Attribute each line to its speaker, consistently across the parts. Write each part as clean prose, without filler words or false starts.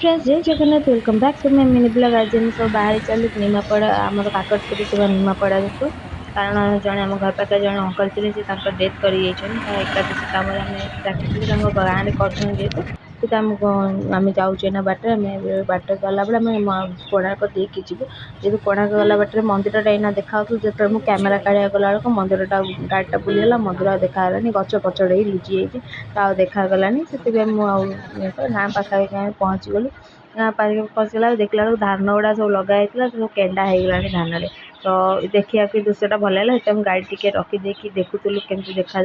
Speaker 1: Friends जय Jagannath welcome back to my mini blog. आज हम सब बाहर चलू निमापड़ा आम काकटपुर थी निमापड़ा को कारण जड़े आम घर पाखे जड़े अंकल थे डेथ कर एकादशी कम आम डाकी गाँव में कर से आम जाऊे ना बाटे आम बाट गला बेले आम कोणार्क देकी जीव जेहतु कोणार्क गला बाटे मंदिर टाइम देखा जो कैमेरा काढ़ा गला बेलू मंदिर गाड़ी बुलीगला मंदिर देखागलानी गच पचड़ लुचि जाइए देखागलानी से गाँ पाखा पहुँची गलु गाँ पाखे पहुँचला देखला धान गुड़ा सब लगा सब केंडा हो गला धान तो देखिए कि दृश्यटा भल लगा गाड़ी टे रखिदे देखुलु केमती देखा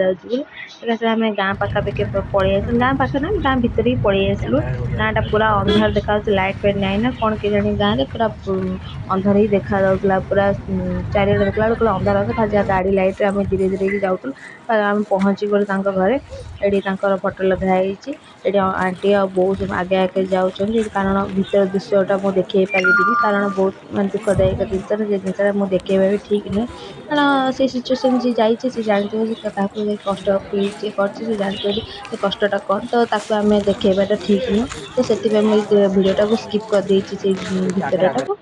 Speaker 1: आम गाँ पाखापाखि पलि आस गाँ पाखे ना गाँ भितर ही पलि आसलु गाँटा पूरा अंधार देखा लाइट फाइट ना ना कौन के जानी गाँव में पूरा अंधार ही देखा पूरा चारिड़े देखला बेलू अंधार अंधार जहाँ गाड़ी लाइट आम धीरे धीरे जाऊँ आम पहुँची गलु घरे ये फोटो लगाई ये आंटी आ बो सब आगे आगे जाऊँच कारण भीतर दृश्यटा मुझे देखी पारि कारण बहुत मैं दुखदायक जिनस जिनसा मुझे देखेबा भी ठीक नुहे कारण से सिचुएसन जी जाइए सी जानते क्या कष्ट फिल सी कर जानते कष्टा कौन तो आम देखेबाटा ठीक नुह तो से मुझे भिडटा को स्किप कर देती भितरटा को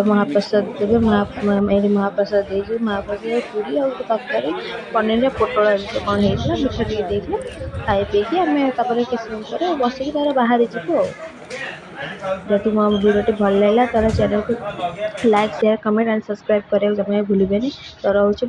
Speaker 1: महाप्रसाद देवे महाप्रसाद दे महाप्रसाद पूरी और तरकारी पनीर पोटल कौन होता मिठा टे खाई पीकि आम किसी बसिक तार बाहरी जीवु जदि मो वीडियो भल लगा तार चैनल को like share comment and subscribe करने भूलें तो रोचे।